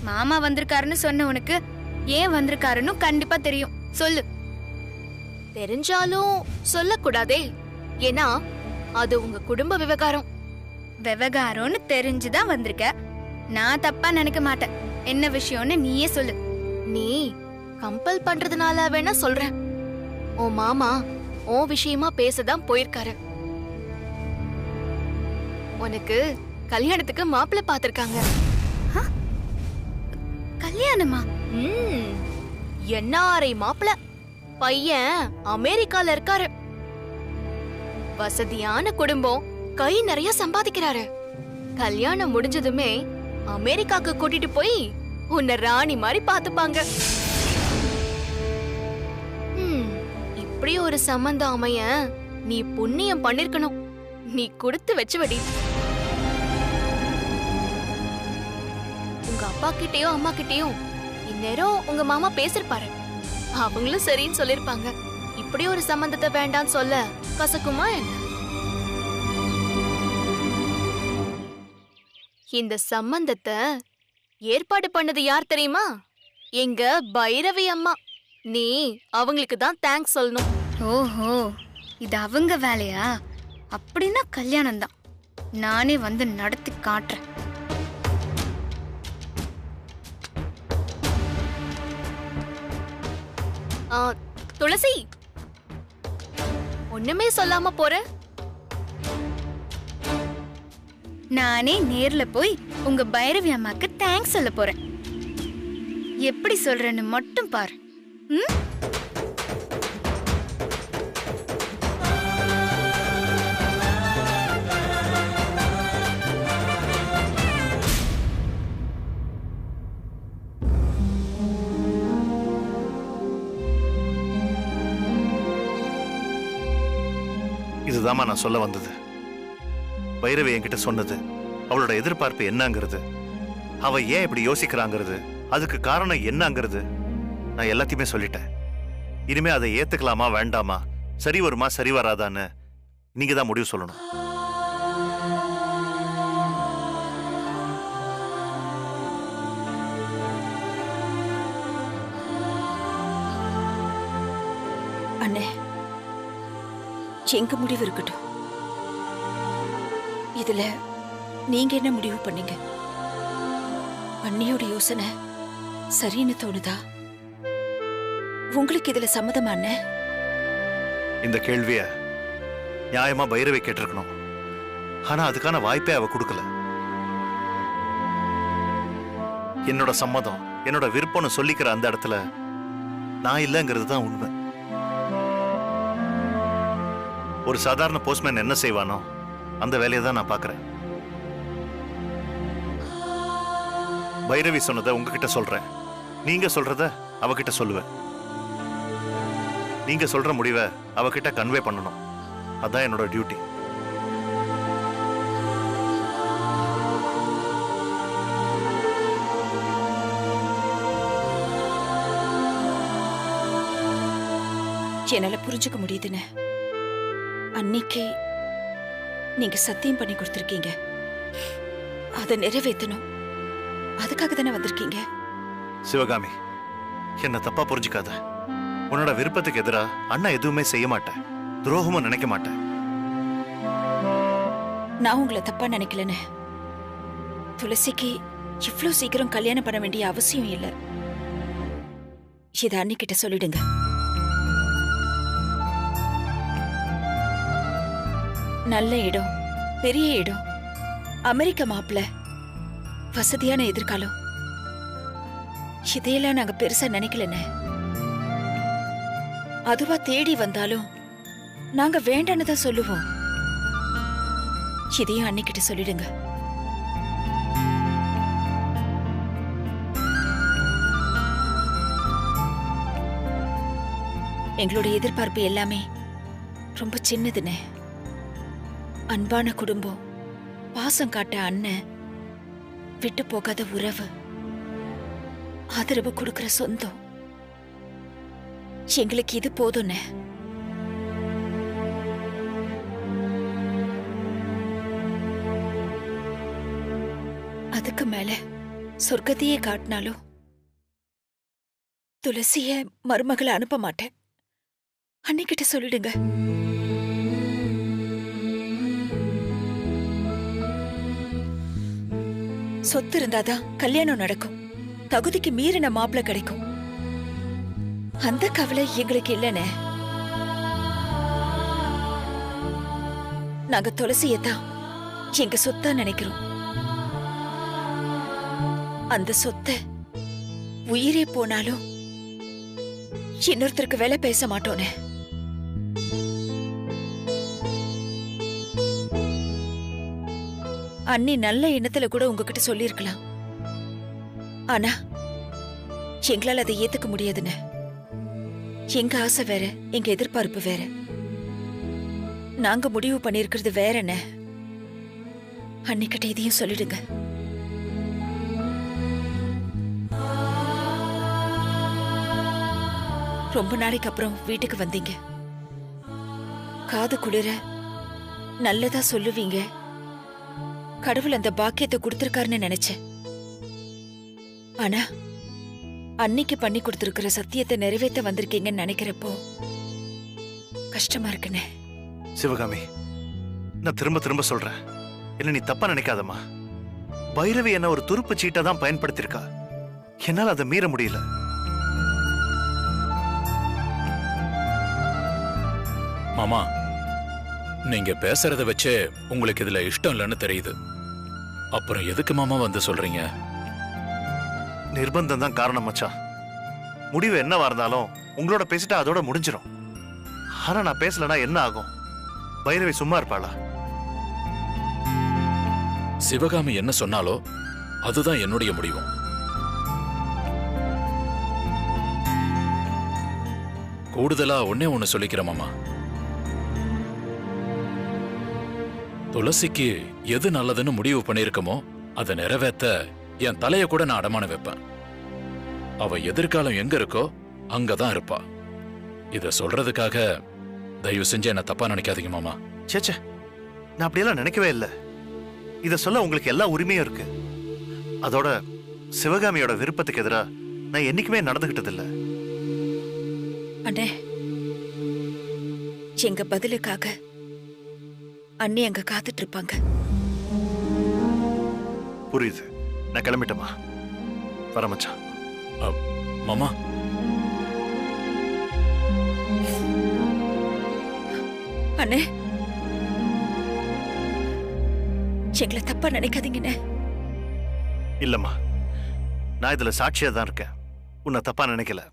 மாமா வந்திருக்காருன்னு சொன்ன உனக்கு ஏன் வந்திருக்காருன்னு கண்டிப்பா தெரியும். சொல்லு. தெரிஞ்சாலும் சொல்லக்கூடாதே, ஏன்னா அது உங்க குடும்ப விவகாரம். விவகாரம்னு தெரிஞ்சுதான் வந்திருக்க. நான் தப்பா நினைக்க மாட்டேன். என்ன விஷயம்னு நீயே சொல்லு. நீ கம்பல் பண்றதுனால வேணா சொல்றேன். உன் மாமா உன் விஷயமா பேசதான் போயிருக்காரு. உனக்கு கல்யாணத்துக்கு மாப்பிள்ளை பாத்திருக்காங்க. கல்யாணமா? என்னாரை மாப்பிள்ளை. பையன் அமெரிக்கால இருக்காரு. வசதியான குடும்பம், கை நிறைய சம்பாதிக்கிறாரு. கல்யாணம் முடிஞ்சதுமே அமெரிக்காக்கு கூட்டிட்டு போய் உன்னை ராணி மாதிரி பாத்துப்பாங்க. இப்படி ஒரு சம்பந்தம் அமைய நீ புண்ணியம் பண்ணிருக்கணும். நீ கொடுத்து வச்சு வடி. உங்க அப்பா கிட்டயோ அம்மா கிட்டயோ இந்நேரம் உங்க மாமா பேசிருப்பாரு. அவங்களும் சரின்னு சொல்லிருப்பாங்க. இப்படி ஒரு சம்பந்தத்தை வேண்டான்னு சொல்ல கசக்குமா என்ன? இந்த சம்பந்தத்தை ஏற்பாடு பண்ணது யார் தெரியுமா? எங்க பைரவி அம்மா. நீ அவங்களுக்கு தான் தேங்க்ஸ் சொல்லணும். ஓஹோ, இது அவங்க வேலையா? அப்படின்னா கல்யாணம் தான். நானே வந்து நடத்தி காட்டுறேன். துளசி, ஒண்ணுமே சொல்லாம போற? நானே நேர்ல போய் உங்க பைரவி அம்மாக்கு தேங்க்ஸ் சொல்ல போறேன். எப்படி சொல்றேன்னு மட்டும் பாரு. இதுதாம்மா நான் சொல்ல வந்தது. பைரவி என்கிட்ட சொன்னது அவளோட எதிர்பார்ப்பு என்னங்கிறது, அவ ஏன் இப்படி யோசிக்கிறாங்கிறது, அதுக்கு காரணம் என்னங்கிறது நான் எல்லாத்தையுமே சொல்லிட்டேன். இனிமே அதை ஏத்துக்கலாமா வேண்டாமா, சரி வருமா சரி வராதான்னு நீங்க தான் முடிவு சொல்லணும். அண்ணே, எங்க முடிவு இருக்கட்டும். இதுல நீங்க என்ன முடிவு பண்ணீங்க? அண்ணியோட யோசனை சரின்னு தோணுதா? உங்களுக்கு இதுல சம்மதமா அண்ணே? இந்த கேள்விய நியாயமா பைரவி கேட்டிருக்கணும். ஆனா அதுக்கான வாய்ப்பே அவ கொடுக்கல. என்னோட சம்மதம், என்னோட விருப்பம்னு சொல்லிக்கிற அந்த இடத்துல நான் இல்லைங்கிறது தான் உண்மை. ஒரு சாதாரண போஸ்ட்மேன் என்ன செய்வானோ அந்த வேலையை தான் நான் பார்க்கிறேன். பைரவி சொன்னதை உங்ககிட்ட சொல்றேன், நீங்க சொல்றத அவகிட்ட சொல்லுவேன். நீங்க சொல்ற முடிவை அவகிட்ட கன்வே பண்ணணும். அதான் என்னோட டியூட்டி. என்னால புரிஞ்சுக்க முடியுதுன்னு. அன்னைக்கு நீங்க சத்தியம் பண்ணி கொடுத்திருக்கீங்க, அதை நிறைவேற்றணும். அதுக்காக தானே வந்திருக்கீங்க. சிவகாமி, என்ன தப்பா புரிஞ்சுக்காத. உன்னோட விருப்பத்துக்கு எதிரா அண்ணா எதுவுமே செய்ய மாட்டேன், துரோகமும் நினைக்க மாட்டேன். நான் உங்களை தப்பா நினைக்கலன்னு. துளசிக்கு இவ்வளவு சீக்கிரம் கல்யாணம் பண்ண வேண்டிய அவசியம் இல்லை. இதை அன்னிக்கிட்ட சொல்லிடுங்க. நல்ல இடம், பெரிய இடம், அமெரிக்க மாப்பிள்ளை, வசதியான எதிர்காலம், இதையெல்லாம் நாங்க பெருசா நினைக்கலன்னு. அதுவா தேடி வந்தாலும் நாங்க வேண்டான்னு தான் சொல்லுவோம். இதையும் அன்னிக்கிட்ட சொல்லிடுங்க. எங்களுடைய எதிர்பார்ப்பு எல்லாமே ரொம்ப சின்னதுன்னு. அன்பான குடும்பம், பாசம் காட்ட அண்ணன், விட்டு போகாத உறவு, ஆதரவு கொடுக்கிற சொந்தம், எங்களுக்கு இது போதும்னு. அதுக்கு மேல சொர்க்கத்தையே காட்டினாலும் துளசிய மருமகளை அனுப்ப மாட்டேன். அன்னிக்கிட்ட சொல்லிடுங்க. சொத்து இருந்தாதான் கல்யாணம் நடக்கும், தகுதிக்கு மீறின மாப்பிள்ளை கிடைக்கும். அந்த கவலை எங்களுக்கு இல்லைன்னு. நாங்க துளசியத்தான் எங்க சொத்தா நினைக்கிறோம். அந்த சொத்தை உயிரே போனாலும் இன்னொருத்தருக்கு வேலை பேச மாட்டோன்னு. அண்ணி நல்ல எண்ணத்துல கூட உங்ககிட்ட சொல்லிருக்கலாம். ஆனா எங்களால அதை ஏத்துக்க முடியாதுன்னு. எங்க ஆசை வேற, எங்க எதிர்பார்ப்பு வேற. நாங்க முடிவு பண்ணிருக்கிறது வேறன்னு. அன்னிக்கிட்ட இதையும் சொல்லிடுங்க. ரொம்ப நாளைக்கு அப்புறம் வீட்டுக்கு வந்தீங்க. காது குளிர நல்லதா சொல்லுவீங்க. கடவுள் அந்த பாக்கியத்தை கொடுத்திருக்காருன்னு நினைச்சேன். ஆனா அன்னைக்கு பண்ணி கொடுத்திருக்கிற சத்தியத்தை நிறைவேற்ற வந்திருக்கீங்கன்னு நினைக்கிறப்போ கஷ்டமா இருக்குன்னு. சிவகாமி, நான் திரும்ப திரும்ப சொல்றேன், என்ன நீ தப்பா நினைக்காதம்மா. பைரவி என்ன ஒரு துருப்பு சீட்டை தான் பயன்படுத்திருக்கா. என்னால் அதை மீற முடியல. மாமா, நீங்க பேசுறத வச்சே உங்களுக்கு இதுல இஷ்டம் இல்லைன்னு தெரியுது. அப்புறம் எதுக்கு மாமா வந்து சொல்றீங்க? நிர்பந்தம் தான் காரணம் மச்சான். முடிவு என்னவா இருந்தாலும் உங்களோட பேசிட்டா அதோட முடிஞ்சிடும். ஆனா நான் பேசலனா என்ன ஆகும்? பைரவி சும்மா இருப்பாளா? சிவகாமி என்ன சொன்னாலோ அதுதான் என்னுடைய முடிவும். கூடுதலா ஒன்னே ஒண்ணு சொல்லிக்கிறேன் மாமா. துளசிக்கு எது நல்லதுன்னு முடிவு பண்ணிருக்கமோ அதை நிறைவேற்ற என் தலைய கூட நான் அடமான வைப்பேன். அவ எதிர்காலம் எங்க இருக்கோ அங்கதான் இருப்பா. இத சொல்றதுக்காக தயவு செஞ்சு என்ன தப்பா நினைக்காதீங்க மாமா. சேச்சே, நான் அப்படியெல்லாம் நினைக்கவே இல்லை. இத சொல்ல உங்களுக்கு எல்லா உரிமையும் இருக்கு. அதோட சிவகாமியோட விருப்பத்துக்கு எதிரா நான் என்னைக்குமே நடந்துகிட்டது இல்ல. அண்ணே, எங்க பதிலுக்காக அண்ணி அங்க காத்துட்டு இருப்பாங்க. புரியுது. நான் கிளம்பிட்டேமா. வர மச்சான். மாமா, அண்ணே, எங்களை தப்பா நினைக்காதீங்கண்ணே. இல்லம்மா, நான் இதுல சாட்சியா தான் இருக்கேன். உன்னை தப்பா நினைக்கல.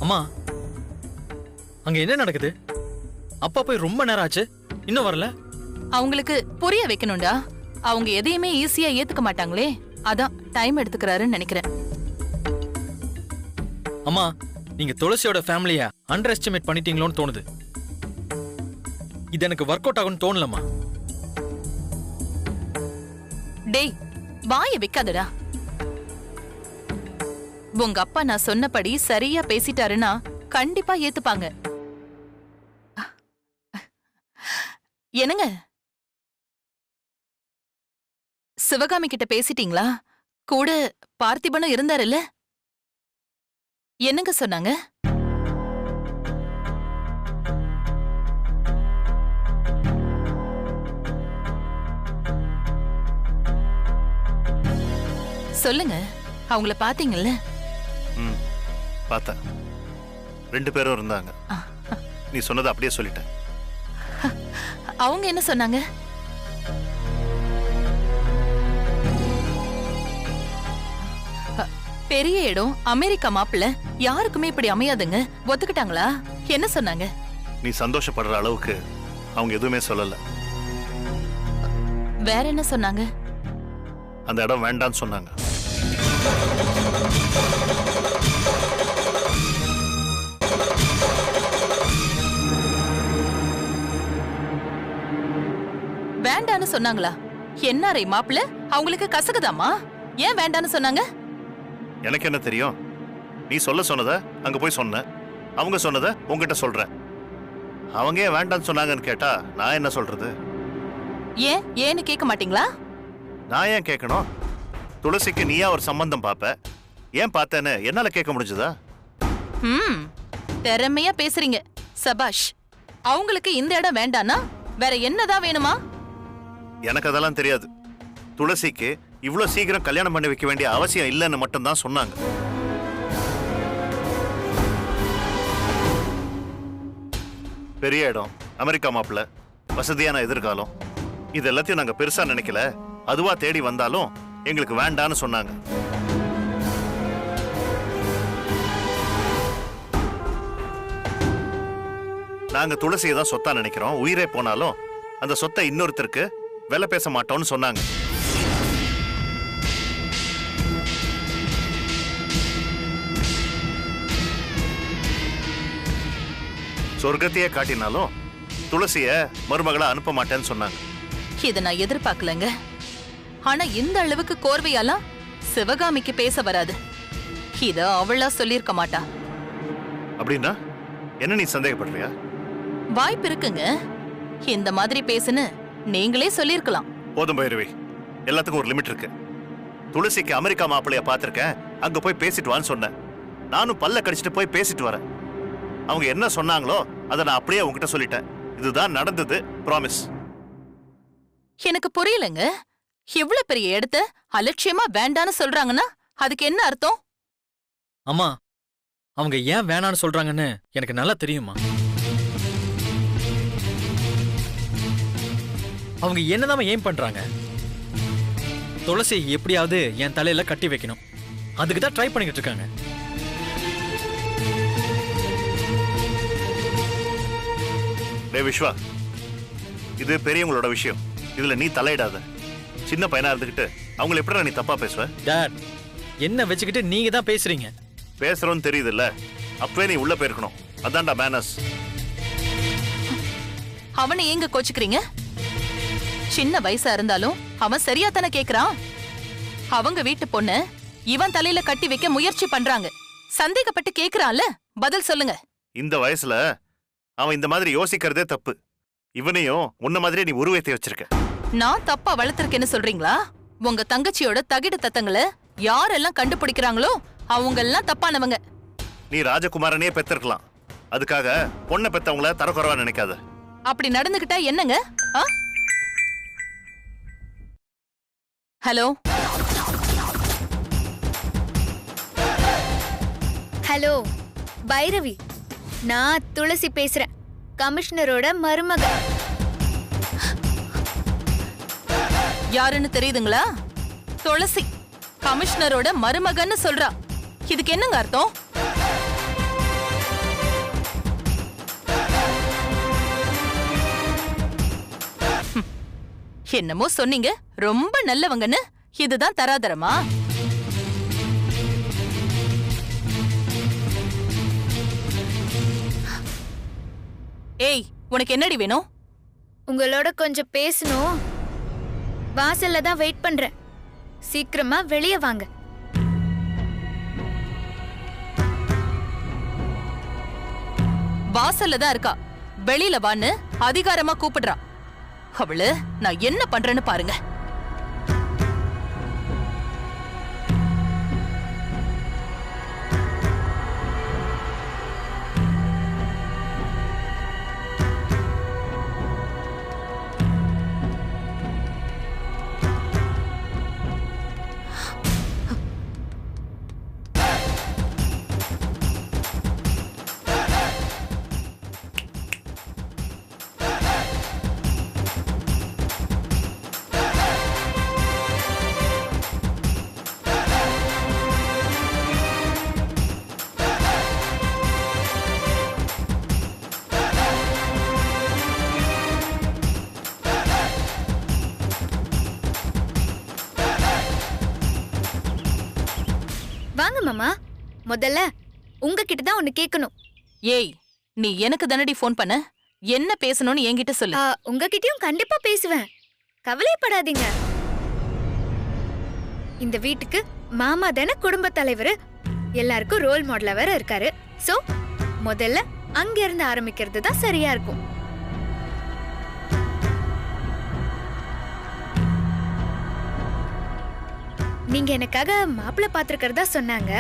அம்மா, அங்க என்ன நடக்குது? அப்பா போய் ரொம்ப நேரம் ஆச்சு, இன்னும் வரல. அவங்களுக்கு புரிய வைக்கணும்டா. அவங்க எதையுமே ஈஸியா ஏத்துக்க மாட்டாங்களே, அதான் டைம் எடுத்துக்கிறாருன்னு நினைக்கிறேன். அம்மா, நீங்க துளசியோட ஃபேமிலிய அண்டர் எஸ்டிமேட் பண்ணிட்டீங்களோன்னு தோணுது. இது எனக்கு ஒர்க் அவுட் ஆகும்னு தோணலம்மா. டேய், வாய வைக்காதடா. உங்க அப்பா நான் சொன்னபடி சரியா பேசிட்டாருன்னா கண்டிப்பா ஏத்துப்பாங்க. என்னங்க, சிவகாமி கிட்ட பேசிட்டீங்களா? கூட பார்த்திபனும் இருந்தாருல்ல? என்னங்க சொன்னாங்க? சொல்லுங்க, அவங்கள பாத்தீங்கல்ல? பார்த்தேன். 2 பேரும் இருந்தாங்க. நீ சொன்னதை அப்படியே சொல்லிட்டேன். அவங்க என்ன சொன்னாங்க? பெரிய இடம் அமெரிக்கா மாப்பிள்ள யாருக்குமே இப்படி அமையாதுங்க. ஒத்துக்கிட்டாங்களா? என்ன சொன்னாங்க? நீ சந்தோஷப்படுற அளவுக்கு அவங்க எதுவுமே சொல்லல. வேற என்ன சொன்னாங்க? அந்த இடம் வேண்டான்னு சொன்னாங்க. வேண்டான்னு சொன்னாங்களா? என்னாரே மாப்பிள்ள அவங்களுக்கு கசக்குதாமா? ஏன் வேண்டான்னு சொன்னாங்க? எனக்கு என்ன தெரியும்? நீ சொன்னத அங்க போய் சொன்ன, அவங்க சொன்னத உங்ககிட்ட சொல்றேன். அவங்க ஏன் வேண்டான்னு சொன்னாங்கன்னு கேட்டா நான் என்ன சொல்றது? ஏன்னு கேட்க மாட்டீங்களா? நான் ஏன் கேட்கணும்? துளசிக்கு நீயா ஒரு சம்பந்தம் பாப்ப, ஏன் பார்த்தேன்னு என்னால கேட்க முடிஞ்சதா? திறமையா பேசுறீங்க, சபாஷ். அவங்களுக்கு இந்த இடம் வேண்டானா வேற என்னதான் வேணுமா? எனக்கு அதெல்லாம் தெரியாது. துளசிக்கு இவ்வளவு சீக்கிரம் கல்யாணம் பண்ணி வைக்க வேண்டிய அவசியம் இல்லைன்னு மட்டும்தான் சொன்னாங்க. பெரிய இடம், அமெரிக்கா மாப்பிள்ள, வசதியான எதிர்காலம், இது எல்லாத்தையும் நாங்க பெருசா நினைக்கல. அதுவா தேடி வந்தாலும் எங்களுக்கு வேண்டான்னு சொன்னாங்க. நாங்க துளசியை தான் சொத்தா நினைக்கிறோம். உயிரே போனாலும் அந்த சொத்தை இன்னொருத்தருக்கு விலை பேச மாட்டோம்னு சொன்னாங்க. சொர்க்கத்தையே காட்டினாலும் துளசிய மருமகளை அனுப்ப மாட்டேன்னு சொன்னாங்க. இதை நான் எதிர்பார்க்கலங்க. ஆனா இந்த அளவுக்கு கோர்வையாலாம் சிவகாமிக்கு பேச வராது. இத அவளா சொல்லிருக்க மாட்டா. அப்படின்னா என்ன நீ சந்தேகப்படுறியா? வாய்ப்பு இருக்குங்க. இந்த மாதிரி பேசுன்னு நீங்களே சொல்லிருக்கலாம். போதும் பைரவி, எல்லாத்துக்கும் ஒரு லிமிட் இருக்கு. துளசிக்கு அமெரிக்கா மாப்பிள்ளைய பார்த்திருக்கேன், அங்க போய் பேசிட்டு வான்னு சொன்னேன். நானும் பல்ல கடிச்சிட்டு போய் பேசிட்டு வரேன். அவங்க என்ன சொன்னாங்களோ அதை நான் அப்படியே உங்ககிட்ட சொல்லிட்டேன். இதுதான் நடந்தது, ப்ராமிஸ். எனக்கு புரியலங்க. இவ்வளவு பெரிய இடத்த அலட்சியமா வேண்டான்னு சொல்றாங்கன்னா அதுக்கு என்ன அர்த்தம்? அம்மா, அவங்க ஏன் வேணான்னு சொல்றாங்கன்னு எனக்கு நல்லா தெரியுமா. அவங்க என்னதான் ஏன் பண்றாங்க? துளசி எப்படியாவது என் தலையில கட்டி வைக்கணும். அதுக்கு தான் ட்ரை பண்ணிக்கிட்டு இருக்காங்க. டே விஸ்வா, இது பெரியவங்களோட விஷயம். இதுல நீ தலையிடாத. சின்ன பையனா இருந்துகிட்டு அவங்களை எப்படி நீ தப்பா பேசுவ? டாட், என்ன வச்சுக்கிட்டு நீங்க தான் பேசுறீங்க. பேசுறோன்னு தெரியுது இல்ல, அப்பவே நீ உள்ள போயிருக்கணும். அதான்டா மேனஸ். அவனை ஏங்க கோச்சுக்கிறீங்க? சின்ன வயசா இருந்தாலும் அவன் சரியா தானே கேக்குறான். அவங்க வீட்டு பொண்ணு இவன் தலையில கட்டி வைக்க முயற்சி பண்றாங்க. சந்தேகப்பட்டு கேக்குறான்ல, பதில் சொல்லுங்க. இந்த வயசுல அவன் இந்த மாதிரி யோசிக்கிறதே தப்பு. இவனையும் உன்ன மாதிரியே நீ உருவத்தை வச்சிருக்க. நான் தப்பா வளர்த்திருக்கேன்னு சொல்றீங்களா? உங்க தங்கச்சியோட தகிடு தத்தங்களை யாரெல்லாம் கண்டுபிடிக்கிறாங்களோ அவங்க எல்லாம் தப்பானவங்க. நீ ராஜகுமாரனே பெத்திருக்கலாம். அதுக்காக பொண்ணை பெத்தவங்கள தரக்குறவா நினைக்காத. அப்படி நடந்துகிட்டா என்னங்க? ஹலோ ஹலோ பைரவி, நான் துளசி பேசுறேன், கமிஷனரோட மருமக. யாருன்னு தெரியுதுங்களா? துளசி கமிஷனரோட மருமகன்னு சொல்றா. இதுக்கு என்னங்க அர்த்தம்? என்னமோ சொன்னீங்க ரொம்ப நல்லவங்கன்னு. இதுதான் தராதரமா? ஏய், உனக்கு என்னடி வேணும்? உங்களோட கொஞ்சம் பேசணும். வாசல்ல தான் வெயிட் பண்றேன். சீக்கிரமா வெளியே வாங்க. வாசல்ல தான் இருக்கா, வெளியில வான்னு அதிகாரமா கூப்பிடுறா. அவளு நான் என்ன பண்றேன்னு பாருங்க. வாங்க மாமா. முதல்ல உங்ககிட்ட தான் ஒண்ணு கேட்கணும். ஏய், நீ எனக்கு தானடி ஃபோன் பண்ண? என்ன பேசணும்னு என்கிட்ட சொல்லு. உங்ககிட்டயும் கண்டிப்பா பேசுவேன், கவலைப்படாதீங்க. இந்த வீட்டுக்கு மாமா தானே குடும்ப தலைவர், எல்லாருக்கும் ரோல் மாடலா வேற இருக்காரு. சோ முதல்ல அங்க இருந்து ஆரம்பிக்கிறது தான் சரியா இருக்கும். நீங்க எனக்காக மாப்பிள்ள பாத்துக்கிறதா சொன்னாங்க.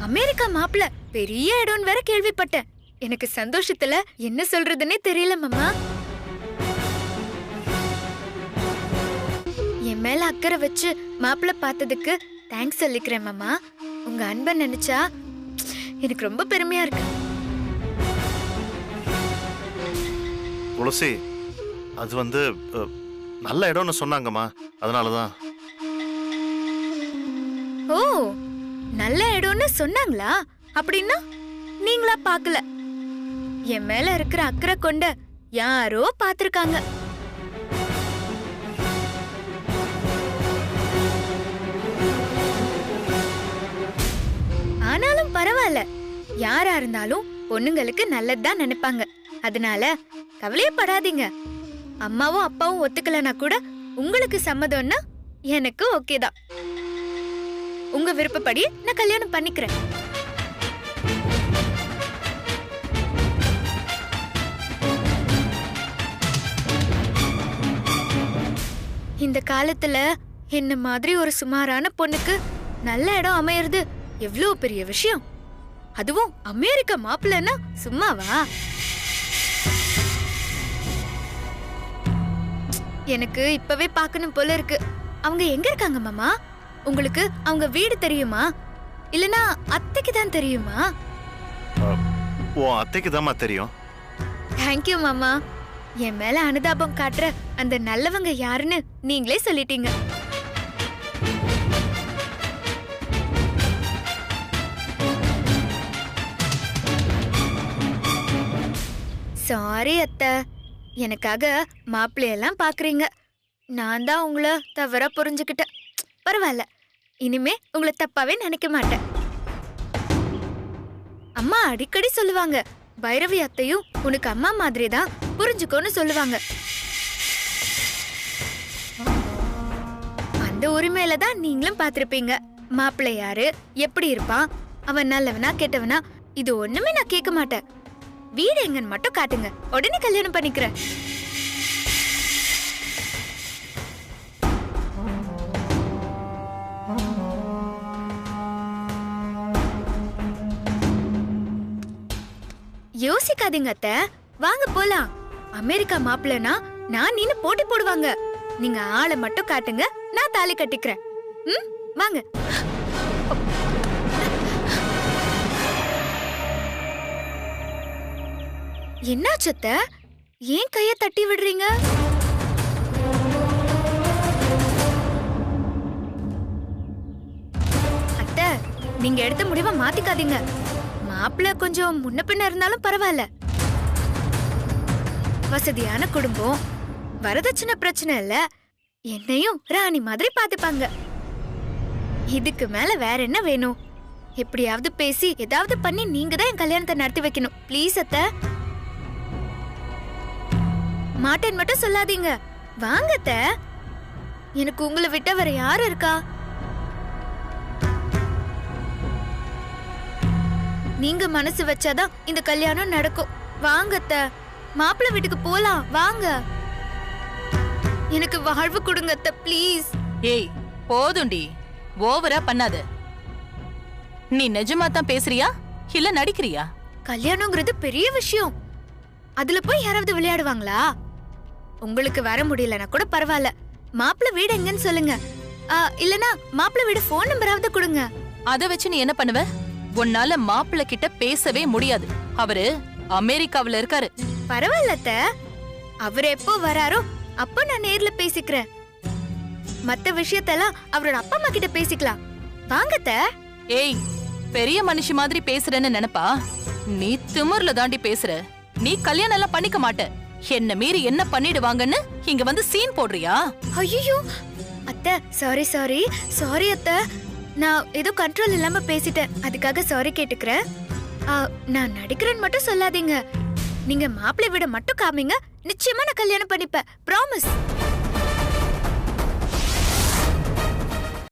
அமெரிக்கா மாப்பிள்ள, பெரிய இடம்னு வேற கேள்விப்பட்டேன். எனக்கு சந்தோஷத்துல என்ன சொல்றதுன்னே தெரியல மாமா. என் மேல அக்கறை வச்சு மாப்பிள்ள பார்த்ததுக்கு தேங்க்ஸ் சொல்லிக்கிறேன் மாமா. உங்க அன்பை நினைச்சா எனக்கு ரொம்ப பெருமையா இருக்கு. துளசி, அது நல்ல இடம்னு சொன்னாங்கம்மா, அதனாலதான். ஓ, நல்ல இடம்னு சொன்னாங்களா? அப்படின்னா நீங்களா பார்க்கல. என் மேல இருக்கிற அக்கறை கொண்ட யாரோ பார்த்திருக்காங்க. ஆனாலும் பரவாயில்ல, யாரா இருந்தாலும் பொண்ணுங்களுக்கு நல்லதுதான் நினைப்பாங்க. அதனால கவலையப்படாதீங்க. அம்மாவும் அப்பாவும் ஒத்துக்கலனா கூட உங்களுக்கு சம்மதம்னா எனக்கு ஓகே தான். உங்க விருப்பப்படி நான் கல்யாணம் பண்ணிக்கிறேன். இந்த காலத்துல என்ன மாதிரி ஒரு சுமாரான பொண்ணுக்கு நல்ல இடம் அமையறது எவ்வளவு பெரிய விஷயம். அதுவும் அமெரிக்க மாப்பிள்ளன்னா சும்மாவா? எனக்கு இப்பவே பார்க்கணும் போல இருக்கு. அவங்க எங்க இருக்காங்க மாமா? உங்களுக்கு அவங்க வீடு தெரியுமா? இல்லனா அத்தைக்கு தான் தெரியுமா? ஓ, அத்தைக்கு தான்மா தெரியும். தேங்க்யூ மாமா. என் மேல அனுதாபம் காட்டுற அந்த நல்லவங்க யாருன்னு நீங்களே சொல்லிட்டீங்க. சாரி அத்தை, எனக்காக மாப்பிள்ளையெல்லாம் பாக்குறீங்க. நான் தான் உங்களை தவறா புரிஞ்சுக்கிட்டேன். பரவாயில்ல, இனிமே உங்களை தப்பாவே நினைக்க மாட்டேன். அம்மா அடிக்கடி சொல்லுவாங்க, பைரவி அத்தையும் உனக்கு அம்மா மாதிரி தான், புரிஞ்சுக்கோன்னு சொல்லுவாங்க. அந்த உரிமையில தான் நீங்களும் பாத்திருப்பீங்க. மாப்பிள்ளை யாரு, எப்படி இருப்பான், அவன் நல்லவனா கெட்டவனா, இது ஒண்ணுமே நான் கேட்க மாட்டேன். வீடு எங்கன்னு மட்டும் காட்டுங்க, உடனே கல்யாணம் பண்ணிக்கிறேன். யோசிக்காதீங்க அத்தை, வாங்க போலாம். அமெரிக்கா மாப்பிள்ளனா நான் நீனு போட்டி போடுவாங்க. நீங்க ஆளை மட்டும் காட்டுங்க, நான் தாலி கட்டிக்கிறேன். வாங்க. என்னாச்சு அத்தை, ஏன் கைய தட்டி விடுறீங்க? அத்தை, நீங்க எடுத்த முடிவை மாத்திக்காதீங்க. மாப்பிள்ள கொஞ்சம் முன்ன பின்ன இருந்தாலும் பரவாயில்ல. வசதியான குடும்பம், வரதட்சணை பிரச்சனை இல்ல, என்னையும் ராணி மாதிரி பாத்துப்பாங்க. இதுக்கு மேல வேற என்ன வேணும்? எப்படியாவது பேசி ஏதாவது பண்ணி நீங்க தான் என் கல்யாணத்தை நடத்தி வைக்கணும். ப்ளீஸ் அத்தை. மாட்டேன் மட்டும் சொல்லாதீங்க. வாங்க அத்தை, எனக்கு உங்களை விட்ட வேற யாரு இருக்கா? நீங்க மனசு வச்சாதான் இந்த கல்யாணம் நடக்கும். வாங்க அத்தை, மாப்பிள்ளை வீட்டுக்கு போலாம். வாங்க, எனக்கு வாழ்வு கொடுங்க அத்தை, ப்ளீஸ். ஏய், போதும்டி, ஓவரா பண்ணாத. நீ நிஜமா தான் பேசுறியா இல்ல நடிக்கிறியா? கல்யாணம்ங்கிறது பெரிய விஷயம், அதுல போய் யாராவது விளையாடுவாங்களா? உங்களுக்கு வர முடியலனா கூட பரவாயில்ல, மாப்பிள்ளை வீடு எங்கன்னு சொல்லுங்க. இல்லனா மாப்பிள்ளை வீடு போன் நம்பராவது கொடுங்க. அத வச்சு நீ என்ன பண்ணுவ? உன்னால மாப்பிள்ளை கிட்ட பேசவே முடியாது. அவரு அமெரிக்காவுல இருக்காரு. பரவாயில்ல அத்தை, அவர் எப்போ வராரோ அப்போ நான் நேர்ல பேசிக்கிறேன். மத்த விஷயத்தெல்லாம் அவரோட அப்பா அம்மா கிட்ட பேசிக்கலாம். வாங்க அத்தை. ஏய், பெரிய மனுஷி மாதிரி பேசுறேன்னு நினைப்பா? நீ திமிர்ல தாண்டி பேசுற. நீ கல்யாணம் எல்லாம் பண்ணிக்க மாட்ட. என்ன மீறி என்ன பண்ணிடுவாங்கன்னு இங்க வந்து சீன் போடுறியா? ஐயோ அத்தை, சாரி சாரி சாரி அத்தை, நான் ஏதோ கண்ட்ரோல் இல்லாம பேசிட்டேன், அதுக்காக சாரி கேட்டுக்கிறேன். நான் நடிக்கிறேன்னு மட்டும் சொல்லாதீங்க. நீங்க மாப்பிள்ளை விட மட்டும் காமிங்க, நிச்சயமா நான் கல்யாணம் பண்ணிப்பேன். ப்ராமிஸ்.